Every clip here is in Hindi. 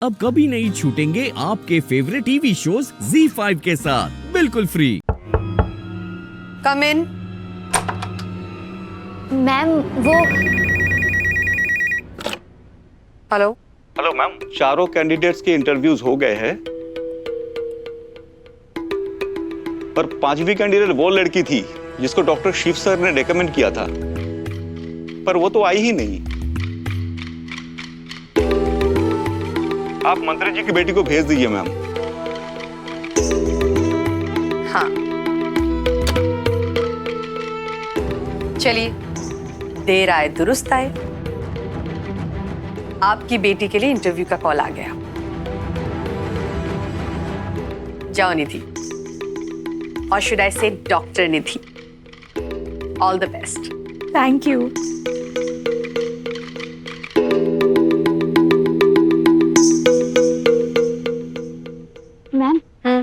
अब कभी नहीं छूटेंगे आपके फेवरेट टीवी शोज ZEE5 के साथ बिल्कुल फ्री। कम इन। मैम वो हेलो मैम, चारों कैंडिडेट्स के इंटरव्यूज हो गए हैं, पर पांचवी कैंडिडेट वो लड़की थी जिसको डॉक्टर शिव सर ने रेकमेंड किया था, पर वो तो आई ही नहीं। आप मंत्री जी की बेटी को भेज दीजिए मैम। हाँ, चलिए, देर आए दुरुस्त आए। आपकी बेटी के लिए इंटरव्यू का कॉल आ गया। जाओ निधि, और शुड आई से doctor Nidhi, all the best. Thank you.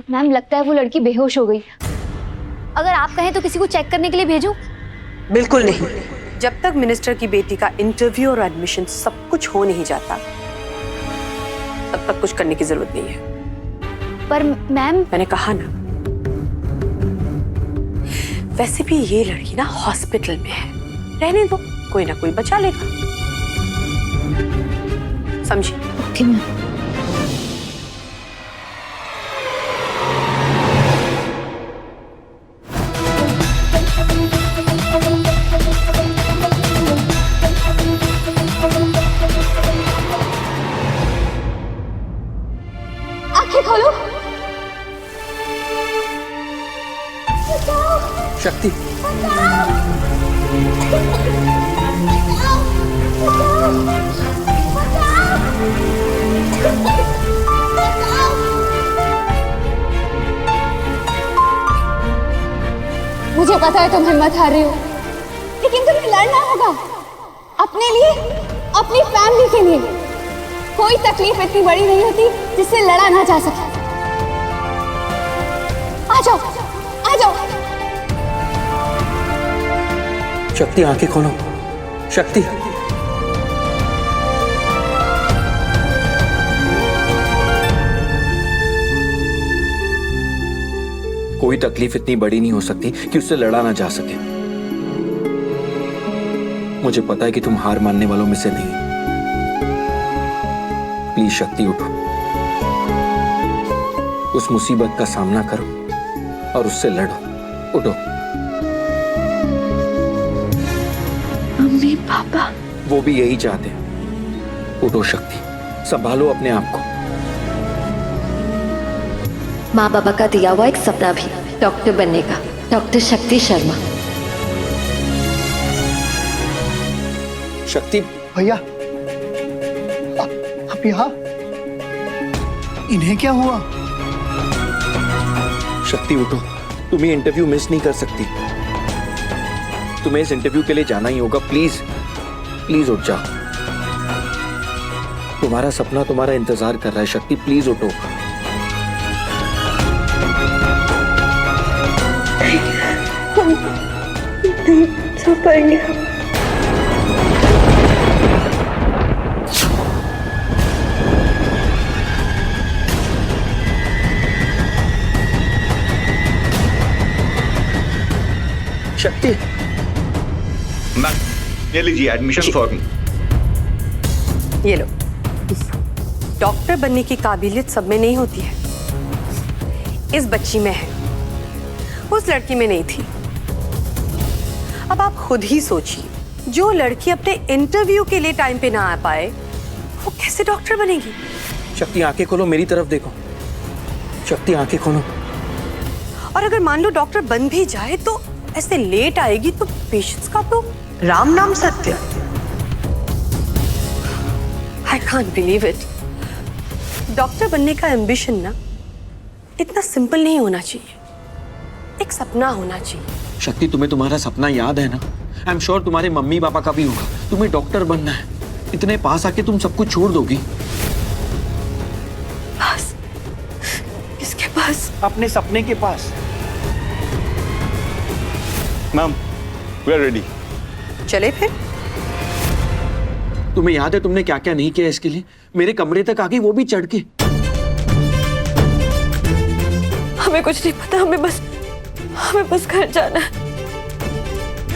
Ma'am लगता है वो लड़की बेहोश हो गई। अगर आप कहें तो किसी को चेक करने के लिए भेजूं? बिल्कुल नहीं। जब तक मिनिस्टर की बेटी का इंटरव्यू और एडमिशन सब कुछ हो नहीं जाता, तब तक कुछ करने की जरूरत नहीं है। पर मैम, मैंने कहा ना, वैसे भी ये लड़की ना हॉस्पिटल में है, रहने दो, कोई ना कोई बचा लेगा। समझी? Okay ma'am. आंखें खोलो। शक्ति, मुझे पता है तुम हिम्मत हार रही हो, लेकिन तुम्हें लड़ना होगा अपने लिए, अपनी फैमिली के लिए। कोई तकलीफ इतनी बड़ी नहीं होती जिससे लड़ा ना जा सके। आ जाओ, आ जाओ। शक्ति आंखें खोलो। शक्ति, कोई तकलीफ इतनी बड़ी नहीं हो सकती कि उससे लड़ा ना जा सके। मुझे पता है कि तुम हार मानने वालों में से नहीं। प्लीज शक्ति, उठो, उस मुसीबत का सामना करो और उससे लड़ो। उठो। मम्मी पापा वो भी यही चाहते हैं। उठो शक्ति, संभालो अपने आप को। माँ बाबा का दिया हुआ एक सपना भी डॉक्टर बनने का, डॉक्टर शक्ति शर्मा। शक्ति भैया, आप यहाँ? इन्हें क्या हुआ? शक्ति उठो, तुम ये इंटरव्यू मिस नहीं कर सकती। तुम्हें इस इंटरव्यू के लिए जाना ही होगा। प्लीज प्लीज उठ जाओ। तुम्हारा सपना तुम्हारा इंतजार कर रहा है। शक्ति प्लीज उठो। सो पाएंगे। शक्ति, मैम ये लीजिए एडमिशन फॉर्म। ये लो। डॉक्टर बनने की काबिलियत सब में नहीं होती है, इस बच्ची में है, उस लड़की में नहीं थी। अब आप खुद ही सोचिए, जो लड़की अपने इंटरव्यू के लिए टाइम पे ना आ पाए, वो कैसे डॉक्टर बनेगी? शक्ति आंखें खोलो, मेरी तरफ देखो। शक्ति आंखें खोलो। और अगर मान लो डॉक्टर बन भी जाए तो ऐसे लेट आएगी तो पेशेंट्स का तो राम नाम सत्य। I can't believe it. Doctor बनने का एम्बिशन ना इतना सिंपल नहीं होना चाहिए, एक सपना होना चाहिए। शक्ति, तुम्हें तुम्हारा सपना याद है ना? आई एम श्योर तुम्हारे मम्मी पापा का भी होगा। तुम्हें डॉक्टर बनना है। इतने पास आके तुम सब कुछ छोड़ दोगी? पास? किसके पास? अपने सपने के पास। Ma'am we are ready. चले फिर। तुम्हें याद है तुमने क्या क्या नहीं किया इसके लिए? मेरे कमरे तक आ गई, वो भी चढ़ के। हमें कुछ नहीं पता, हमें बस घर जाना है।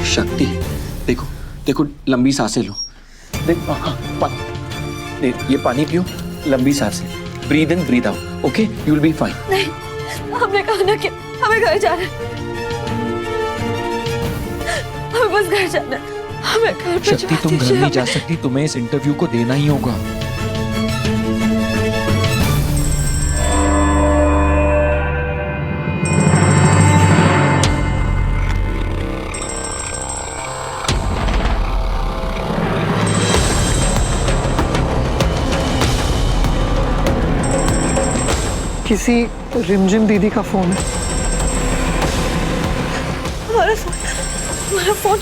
शक्ति देखो देखो, लंबी सांसें लो। देख हाँ, ये पानी पियो, लंबी सांसें, breathe in breathe out, okay, you will be fine. नहीं, हमने कहा ना कि हमें घर जाना है, हमें बस घर जाना है, हमें घर पे शक्ति तुम घर नहीं जा सकती, तुम्हें इस इंटरव्यू को देना ही होगा। किसी रिमझिम दीदी का फोन है। हमारा फोन।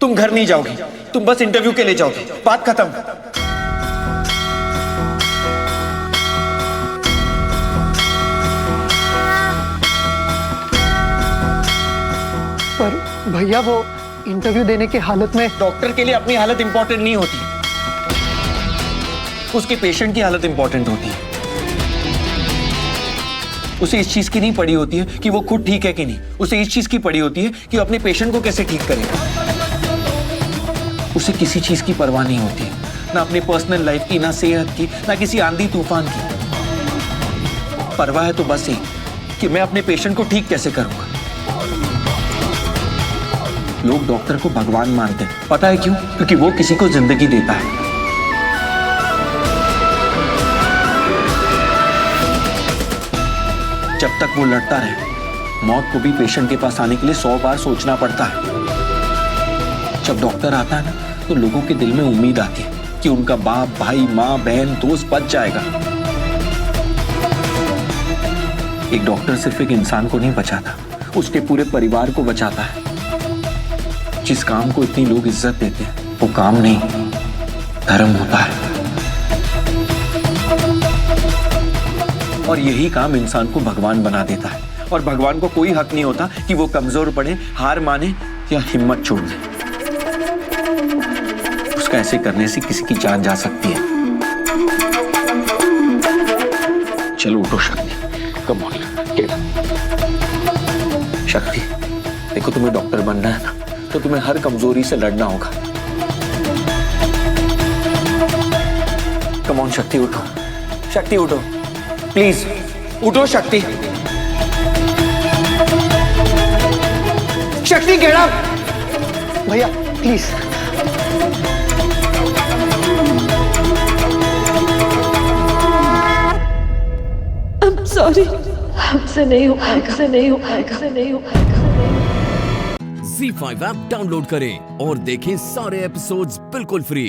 तुम घर नहीं जाओगी, तुम बस इंटरव्यू के लिए जाओगी, बात खत्म। पर भैया वो इंटरव्यू देने की हालत में। डॉक्टर के लिए अपनी हालत इंपॉर्टेंट नहीं होती, उसके पेशेंट की हालत इंपॉर्टेंट होती है। उसे इस चीज की नहीं पड़ी होती है कि वो खुद ठीक है कि नहीं, उसे इस चीज की पड़ी होती है कि वो अपने पेशेंट को कैसे ठीक करेगा। उसे किसी चीज की परवाह नहीं होती, ना अपने पर्सनल लाइफ की, ना सेहत की, ना किसी आंधी तूफान की। परवाह है तो बस एक कि मैं अपने पेशेंट को ठीक कैसे करूंगा। लोग डॉक्टर को भगवान मानते हैं, पता है क्यों? क्योंकि वो किसी को जिंदगी देता है। जब तक वो लड़ता रहे, मौत को भी पेशेंट के पास आने के लिए 100 बार सोचना पड़ता है। जब डॉक्टर आता है ना, तो लोगों के दिल में उम्मीद आती है कि उनका बाप, भाई, माँ, बहन, दोस्त बच जाएगा। एक डॉक्टर सिर्फ एक इंसान को नहीं बचाता, उसके पूरे परिवार को बचाता है। जिस काम को इतनी लोग इज्जत देते हैं, वो काम नहीं, धर्म होता है। और यही काम इंसान को भगवान बना देता है। और भगवान को कोई हक नहीं होता कि वो कमजोर पड़े, हार माने या हिम्मत छोड़ दे। उसका ऐसे करने से किसी की जान जा सकती है। चलो उठो शक्ति, कम ऑन। शक्ति देखो, तुम्हें डॉक्टर बनना है ना, तो तुम्हें हर कमजोरी से लड़ना होगा। कम ऑन शक्ति, उठो। शक्ति उठो, प्लीज उठो। शक्ति, शक्ति गेट अप। भैया प्लीज। सॉरी, हमसे नहीं हो पाएगा। Z5 ऐप डाउनलोड करें और देखें सारे एपिसोड्स बिल्कुल फ्री।